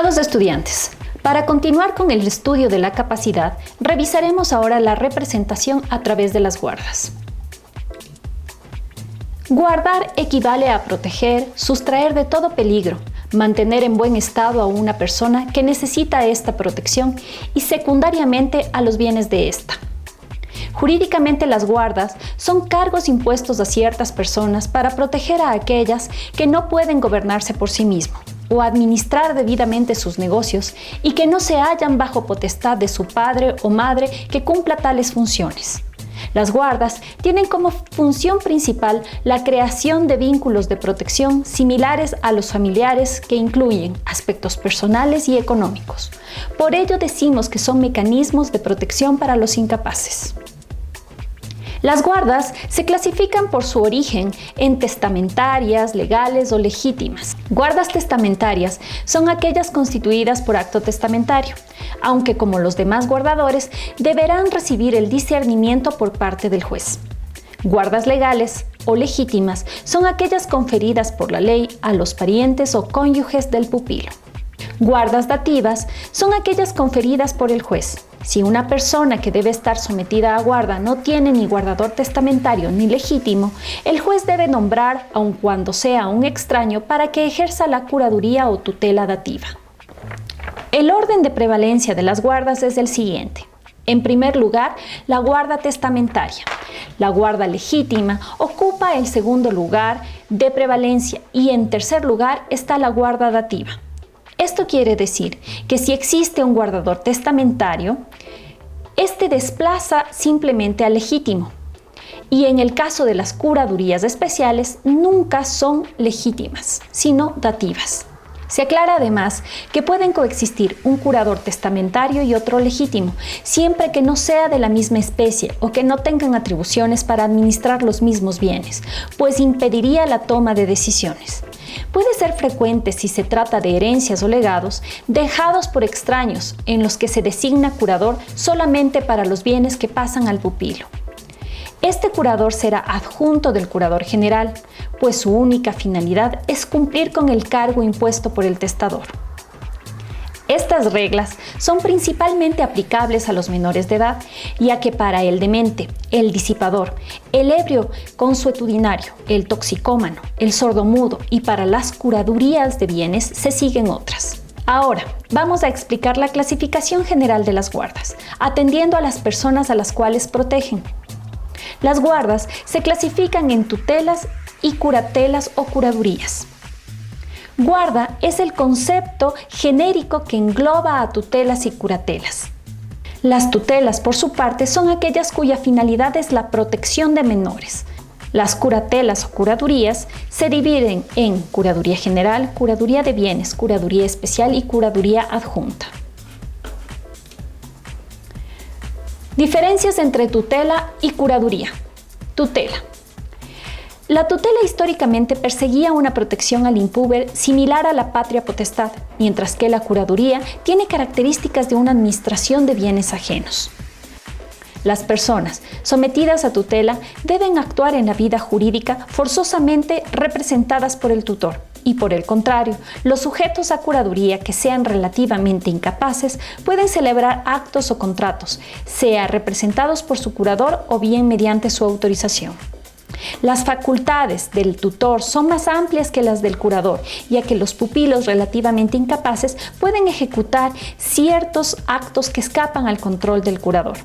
Estimados estudiantes, para continuar con el estudio de la capacidad, revisaremos ahora la representación a través de las guardas. Guardar equivale a proteger, sustraer de todo peligro, mantener en buen estado a una persona que necesita esta protección y secundariamente a los bienes de ésta. Jurídicamente, las guardas son cargos impuestos a ciertas personas para proteger a aquellas que no pueden gobernarse por sí mismos o administrar debidamente sus negocios y que no se hallan bajo potestad de su padre o madre que cumpla tales funciones. Las guardas tienen como función principal la creación de vínculos de protección similares a los familiares que incluyen aspectos personales y económicos. Por ello decimos que son mecanismos de protección para los incapaces. Las guardas se clasifican por su origen en testamentarias, legales o legítimas. Guardas testamentarias son aquellas constituidas por acto testamentario, aunque como los demás guardadores deberán recibir el discernimiento por parte del juez. Guardas legales o legítimas son aquellas conferidas por la ley a los parientes o cónyuges del pupilo. Guardas dativas son aquellas conferidas por el juez. Si una persona que debe estar sometida a guarda no tiene ni guardador testamentario ni legítimo, el juez debe nombrar, aun cuando sea un extraño, para que ejerza la curaduría o tutela dativa. El orden de prevalencia de las guardas es el siguiente. En primer lugar, la guarda testamentaria. La guarda legítima ocupa el segundo lugar de prevalencia y en tercer lugar está la guarda dativa. Esto quiere decir que si existe un guardador testamentario, este desplaza simplemente al legítimo. Y en el caso de las curadurías especiales, nunca son legítimas, sino dativas. Se aclara además que pueden coexistir un curador testamentario y otro legítimo, siempre que no sea de la misma especie o que no tengan atribuciones para administrar los mismos bienes, pues impediría la toma de decisiones. Puede ser frecuente si se trata de herencias o legados dejados por extraños en los que se designa curador solamente para los bienes que pasan al pupilo. Este curador será adjunto del curador general, pues su única finalidad es cumplir con el cargo impuesto por el testador. Estas reglas son principalmente aplicables a los menores de edad, ya que para el demente, el disipador, el ebrio consuetudinario, el toxicómano, el sordomudo y para las curadurías de bienes se siguen otras. Ahora, vamos a explicar la clasificación general de las guardas, atendiendo a las personas a las cuales protegen. Las guardas se clasifican en tutelas y curatelas o curadurías. Guarda es el concepto genérico que engloba a tutelas y curatelas. Las tutelas, por su parte, son aquellas cuya finalidad es la protección de menores. Las curatelas o curadurías se dividen en curaduría general, curaduría de bienes, curaduría especial y curaduría adjunta. Diferencias entre tutela y curaduría. Tutela. La tutela históricamente perseguía una protección al impúber similar a la patria potestad, mientras que la curaduría tiene características de una administración de bienes ajenos. Las personas sometidas a tutela deben actuar en la vida jurídica forzosamente representadas por el tutor, y por el contrario, los sujetos a curaduría que sean relativamente incapaces pueden celebrar actos o contratos, sea representados por su curador o bien mediante su autorización. Las facultades del tutor son más amplias que las del curador, ya que los pupilos relativamente incapaces pueden ejecutar ciertos actos que escapan al control del curador.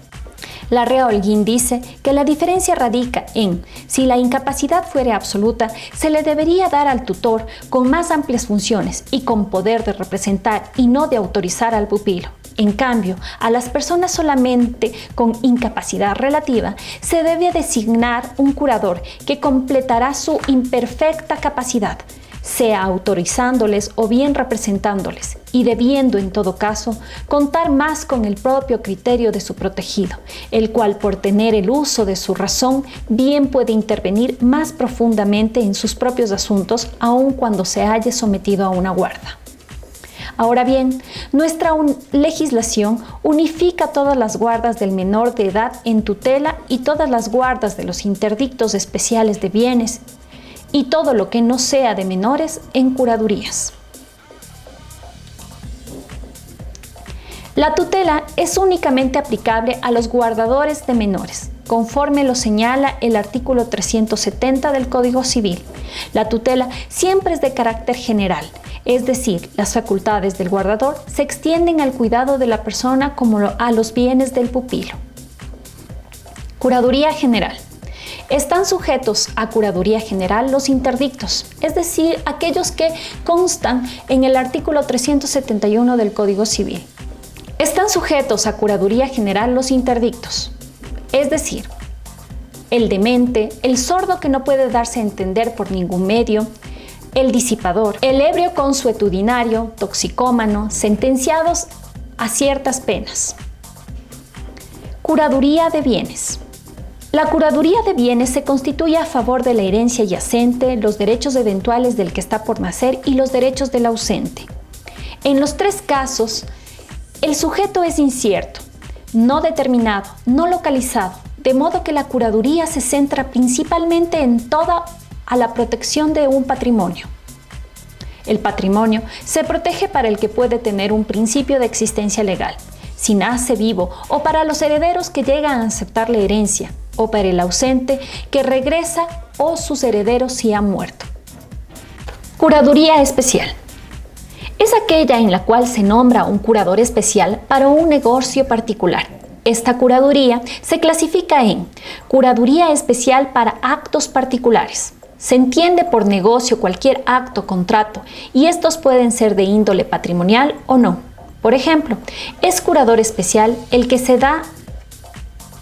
Larrea Holguín dice que la diferencia radica en si la incapacidad fuere absoluta, se le debería dar al tutor con más amplias funciones y con poder de representar y no de autorizar al pupilo. En cambio, a las personas solamente con incapacidad relativa se debe designar un curador que completará su imperfecta capacidad, sea autorizándoles o bien representándoles, y debiendo en todo caso contar más con el propio criterio de su protegido, el cual por tener el uso de su razón bien puede intervenir más profundamente en sus propios asuntos, aun cuando se halle sometido a una guarda. Ahora bien, nuestra legislación unifica todas las guardas del menor de edad en tutela y todas las guardas de los interdictos especiales de bienes y todo lo que no sea de menores en curadurías. La tutela es únicamente aplicable a los guardadores de menores, conforme lo señala el artículo 370 del Código Civil. La tutela siempre es de carácter general, es decir, las facultades del guardador se extienden al cuidado de la persona como a los bienes del pupilo. Curaduría general. Están sujetos a curaduría general los interdictos, es decir, aquellos que constan en el artículo 371 del Código Civil. Están sujetos a curaduría general los interdictos, es decir, el demente, el sordo que no puede darse a entender por ningún medio, el disipador, el ebrio consuetudinario, toxicómano, sentenciados a ciertas penas. Curaduría de bienes. La curaduría de bienes se constituye a favor de la herencia yacente, los derechos eventuales del que está por nacer y los derechos del ausente. En los tres casos, el sujeto es incierto, no determinado, no localizado, de modo que la curaduría se centra principalmente en toda a la protección de un patrimonio. El patrimonio se protege para el que puede tener un principio de existencia legal, si nace vivo, o para los herederos que llegan a aceptar la herencia, o para el ausente que regresa o sus herederos si han muerto. Curaduría especial. Es aquella en la cual se nombra un curador especial para un negocio particular. Esta curaduría se clasifica en curaduría especial para actos particulares. Se entiende por negocio cualquier acto o contrato y estos pueden ser de índole patrimonial o no. Por ejemplo, es curador especial el que se da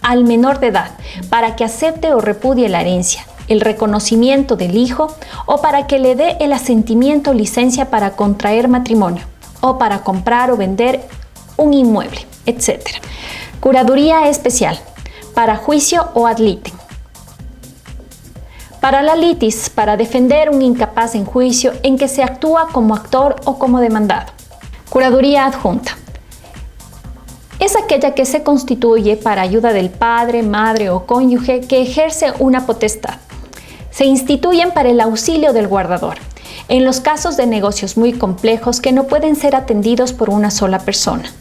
al menor de edad para que acepte o repudie la herencia, el reconocimiento del hijo o para que le dé el asentimiento o licencia para contraer matrimonio o para comprar o vender un inmueble, etc. Curaduría especial para juicio o ad litem. Para la litis, para defender un incapaz en juicio en que se actúa como actor o como demandado. Curaduría adjunta. Es aquella que se constituye para ayuda del padre, madre o cónyuge que ejerce una potestad. Se instituyen para el auxilio del guardador, en los casos de negocios muy complejos que no pueden ser atendidos por una sola persona.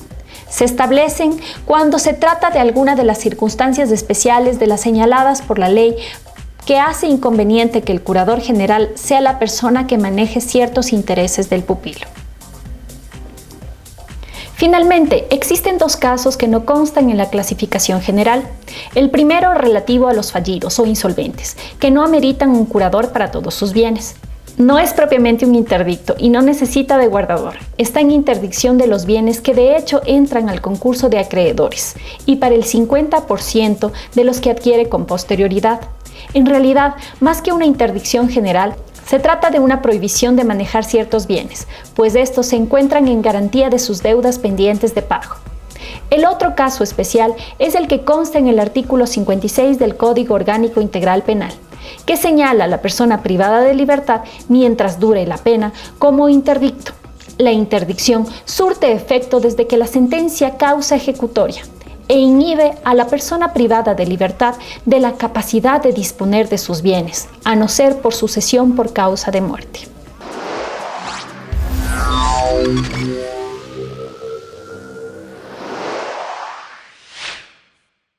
Se establecen cuando se trata de alguna de las circunstancias especiales de las señaladas por la ley que hace inconveniente que el curador general sea la persona que maneje ciertos intereses del pupilo. Finalmente, existen dos casos que no constan en la clasificación general. El primero relativo a los fallidos o insolventes, que no ameritan un curador para todos sus bienes. No es propiamente un interdicto y no necesita de guardador. Está en interdicción de los bienes que de hecho entran al concurso de acreedores y para el 50% de los que adquiere con posterioridad. En realidad, más que una interdicción general, se trata de una prohibición de manejar ciertos bienes, pues estos se encuentran en garantía de sus deudas pendientes de pago. El otro caso especial es el que consta en el artículo 56 del Código Orgánico Integral Penal, que señala a la persona privada de libertad mientras dure la pena como interdicto. La interdicción surte efecto desde que la sentencia causa ejecutoria e inhibe a la persona privada de libertad de la capacidad de disponer de sus bienes, a no ser por sucesión por causa de muerte.